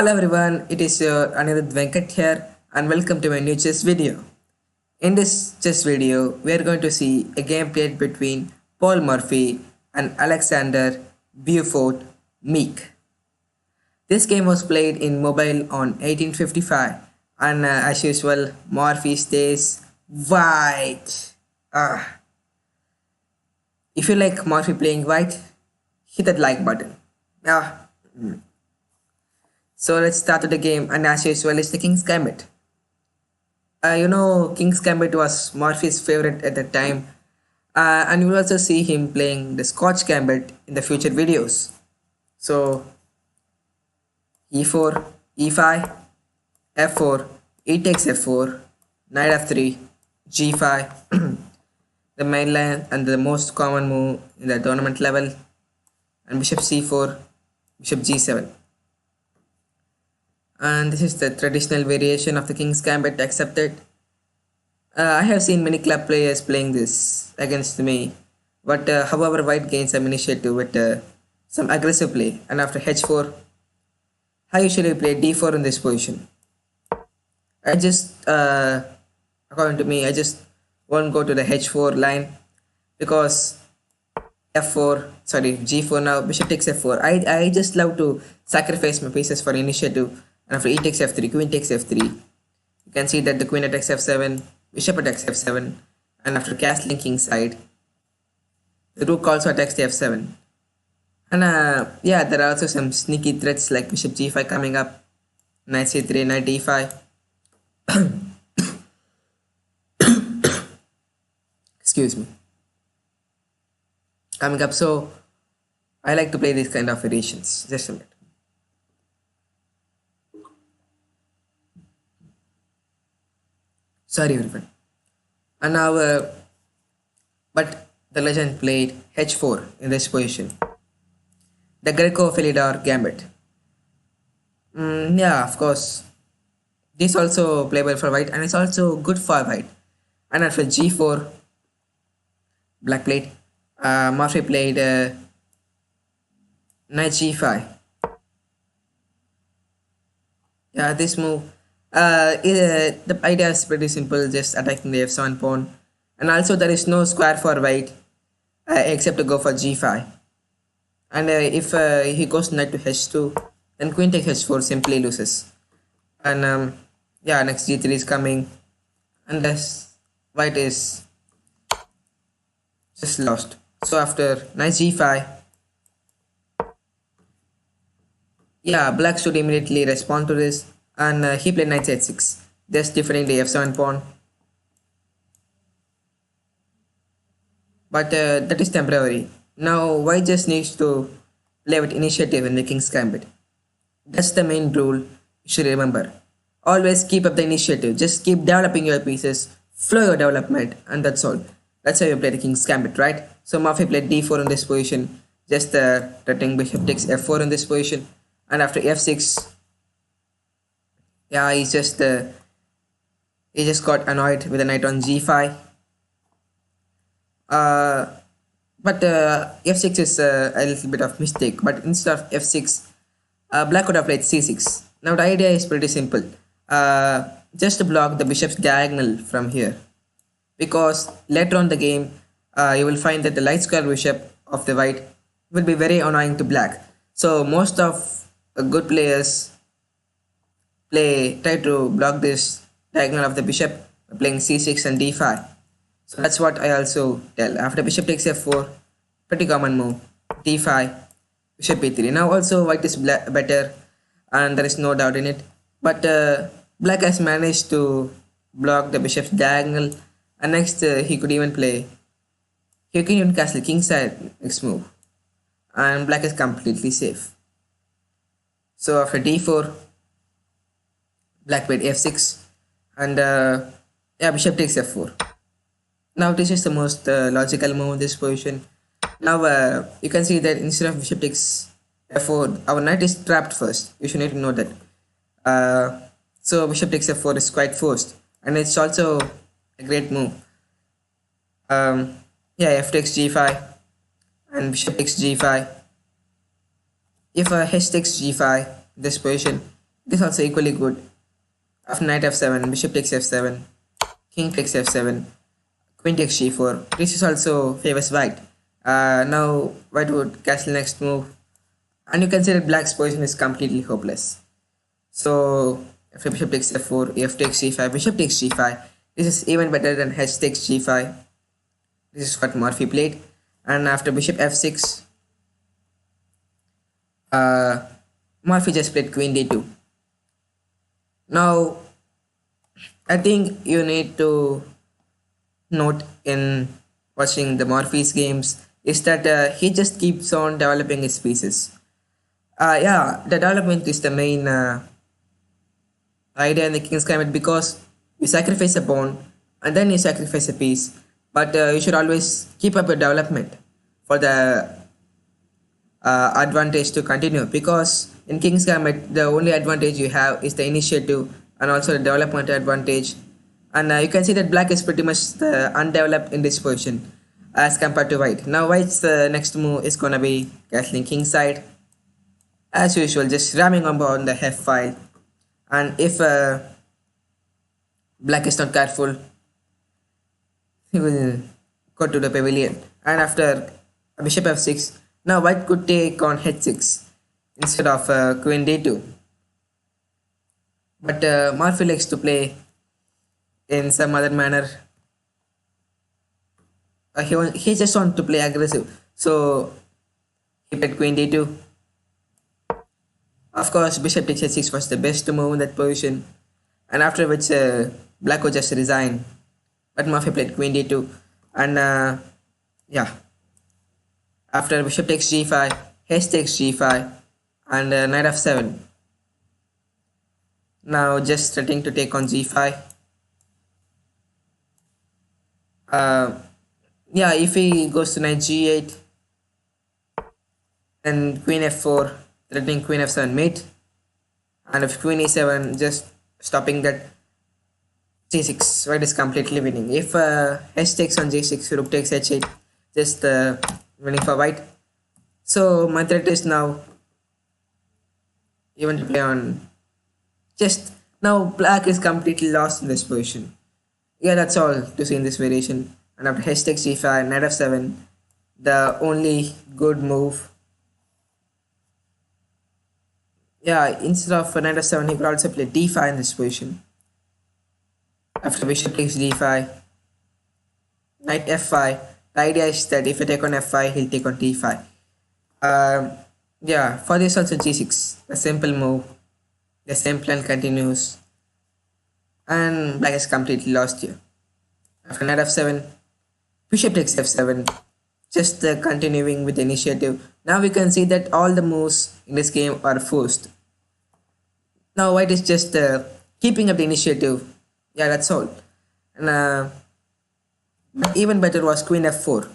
Hello everyone, it is your Anirudh Venkat here and welcome to my new chess video. In this chess video, we are going to see a game played between Paul Morphy and Alexander Beaufort Meek. This game was played in mobile on 1855 and as usual, Morphy stays white. If you like Morphy playing white, hit that like button. Ah. So let's start with the game, and as usual, it's the King's Gambit. King's Gambit was Morphy's favorite at the time, and you will also see him playing the Scotch Gambit in the future videos. So, e4, e5, f4, e takes f4, knight f3, g5, the main line and the most common move in the tournament level, and bishop c4, bishop g7. And this is the traditional variation of the King's Gambit accepted. I have seen many club players playing this against me, but however white gains some initiative with some aggressive play, and after h4, I usually play d4 in this position. I just, according to me, I just won't go to the h4 line because g4 now, bishop takes f4. I just love to sacrifice my pieces for initiative. And after e takes f3, queen takes f3. You can see that the queen attacks f7, bishop attacks f7, and after castling king side, the rook also attacks the f7. And there are also some sneaky threats like bishop g5 coming up, knight c3, knight d5. Excuse me. Coming up, so I like to play these kind of variations. Just a minute. Sorry everyone. And now, but the legend played h4 in this position. The Greco-Philidor Gambit. Of course. This also playable for white and it's also good for white. And after g4, black played. Morphy played knight g5. Yeah, this move. The idea is pretty simple, just attacking the f7 pawn, and also there is no square for white except to go for g5. And if he goes knight to h2, then queen takes h4 simply loses. And next g3 is coming, and thus white is just lost. So after knight g5, black should immediately respond to this. And he played knight h6, just defending the f7 pawn. But that is temporary. Now white just needs to play with initiative in the King's Gambit. That's the main rule you should remember. Always keep up the initiative. Just keep developing your pieces, flow your development, and that's all. That's how you play the King's Gambit, right? So Morphy played d4 in this position, just threatening bishop takes f4 in this position, and after f6. He just got annoyed with the knight on g5. But f6 is a little bit of mistake. But instead of f6, black could have played c6. Now the idea is pretty simple. Just to block the bishop's diagonal from here, because later on the game, you will find that the light square bishop of the white will be very annoying to black. So most of good players try to block this diagonal of the bishop by playing c6 and d5. So that's what I also tell. After bishop takes f4, pretty common move, d5, bishop e3. Now also white is better and there is no doubt in it. But black has managed to block the bishop's diagonal, and next he can even castle king side next move. And black is completely safe. So after d4, black played f6, and bishop takes f4. Now this is the most logical move in this position. Now you can see that instead of bishop takes f4, our knight is trapped first. You should need to know that. So bishop takes f4 is quite forced, and it's also a great move. F takes g5, and bishop takes g5. If h takes g5, this position, This is also equally good. After knight f7, bishop takes f7, king takes f7, queen takes g4. This is also favors white. Now white would castle next move, and you can see that black's position is completely hopeless. So after bishop takes f4, f takes g5, bishop takes g5. This is even better than h takes g5. This is what Morphy played. And after bishop f6, Morphy just played queen d2. Now, I think you need to note in watching the Morphy's games is that he just keeps on developing his pieces. Yeah, the development is the main idea in the King's Gambit, because you sacrifice a pawn and then you sacrifice a piece, but you should always keep up your development for the advantage to continue, because in King's Gambit the only advantage you have is the initiative and also the development advantage, and you can see that black is pretty much undeveloped in this position as compared to white. Now white's next move is gonna be castling king side as usual, just ramming on the f file, and if black is not careful, he will go to the pavilion. And after bishop f6, now white could take on h6 instead of queen d2. But Morphy likes to play in some other manner. He just wants to play aggressive. So he played queen d2. Of course, bishop takes h6 was the best move in that position. And after which black would just resign. But Morphy played queen d2. And yeah. After bishop takes g5, h takes g5, and knight f7. Now just starting to take on g5. Yeah, if he goes to knight g8, then queen f4, threatening queen f7 mate, and if queen e7, just stopping that c6, white is completely winning. If h takes on g6, rook takes h8, just winning for white. So my threat is now even to play on, just now black is completely lost in this position. Yeah, that's all to see in this variation. And after h takes g5, knight f7, the only good move. Yeah, instead of knight f7, he could also play d5 in this position. After bishop takes d5, knight f5. The idea is that if I take on f5, he'll take on d5. Yeah, for this also g6, a simple move. The same plan continues, and black is completely lost here. After knight f7, bishop takes f7, just continuing with the initiative. Now we can see that all the moves in this game are forced. Now white is just keeping up the initiative. Yeah, that's all. And but even better was queen f4.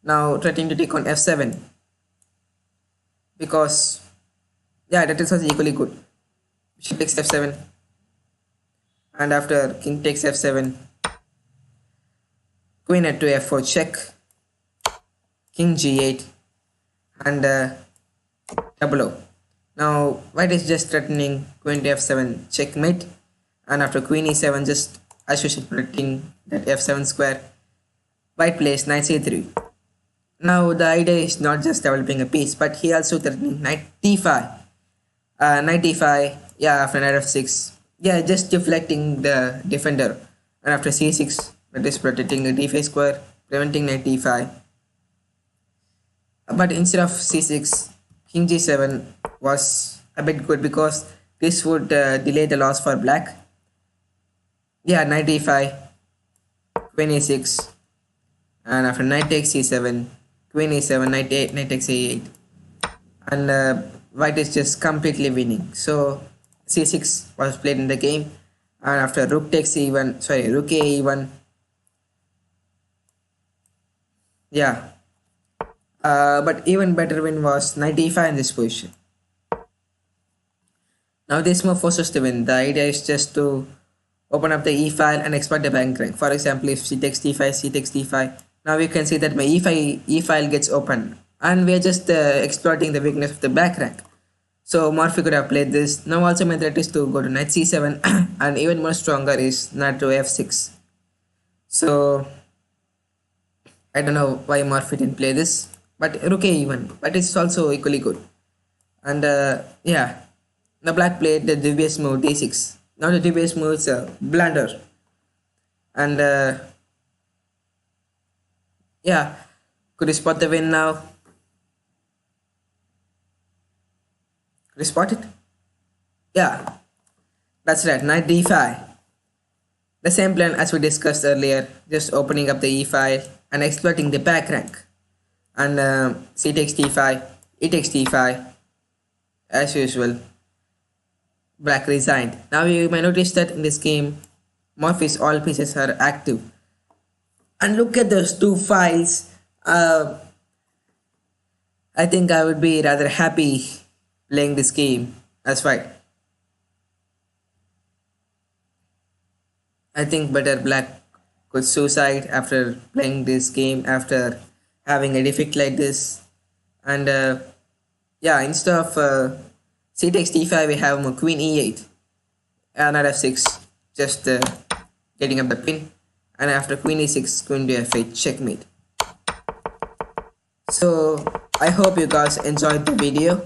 Now trying to take on f7, because yeah, that is also equally good. Bishop takes f7, and after king takes f7, queen at 2 f4 check, king g8, and double O. Now white is just threatening queen to f7 checkmate, and after queen e7, just as usual protecting that f7 square, white plays knight c3. Now the idea is not just developing a piece, but he also threatening knight d5. Knight d5, yeah, after knight f6, yeah, just deflecting the defender. And after c6, that is protecting the d5 square, preventing knight d5. But instead of c6, king g7 was a bit good, because this would delay the loss for black. Yeah, knight d5, queen e6, and after knight takes c7, queen e7, knight takes a8, and white is just completely winning. So c6 was played in the game, and after rook takes e1, sorry, rook a1, yeah. But even better win was knight e5 in this position. Now this move forces to win. The idea is just to open up the e file and exploit the bank rank. For example, if c takes d5, c takes d5, now you can see that my e file gets open, and we are just exploiting the weakness of the back rank. So Morphy could have played this. Now also my threat is to go to knight c7 and even more stronger is knight to f6. So I don't know why Morphy didn't play this, but rook a1, but it's also equally good. And yeah, the black played the dubious move d6. Now the dubious move is a blunder. And yeah, could you spot the win now? Could you spot it? Yeah, that's right, knight d5. The same plan as we discussed earlier, just opening up the e file and exploiting the back rank. And c takes d5, e takes d5, as usual. Black resigned. Now you may notice that in this game, Morphy's all pieces are active. And look at those two files. I think I would be rather happy playing this game as white. I think better black could suicide after playing this game, after having a defeat like this. And yeah, instead of c takes d5, we have queen e8, knight f6, just getting up the pin. And after queen e6, queen to f8, checkmate. So I hope you guys enjoyed the video.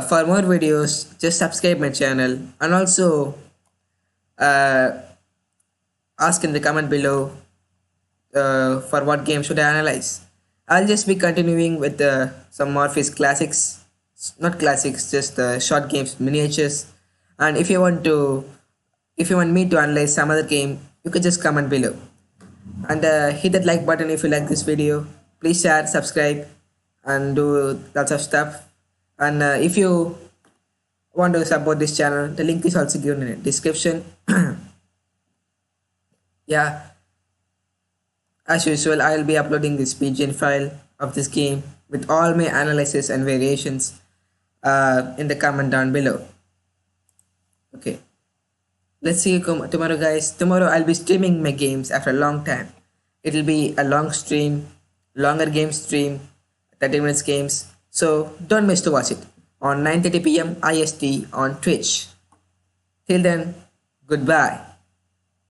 For more videos, just subscribe my channel and also ask in the comment below for what game should I analyze. I'll just be continuing with some Morphy's classics, not classics, just short games, miniatures. And if you want me to analyze some other game, you can just comment below. And hit that like button if you like this video. Please share, subscribe, and do lots of stuff. And if you want to support this channel, the link is also given in the description. Yeah, as usual, I will be uploading this PGN file of this game with all my analysis and variations in the comment down below. Okay, let's see you tomorrow, guys. Tomorrow I'll be streaming my games after a long time. It'll be a long stream, longer game stream, 30 minutes games. So don't miss to watch it on 9:30 p.m. IST on Twitch. Till then, goodbye.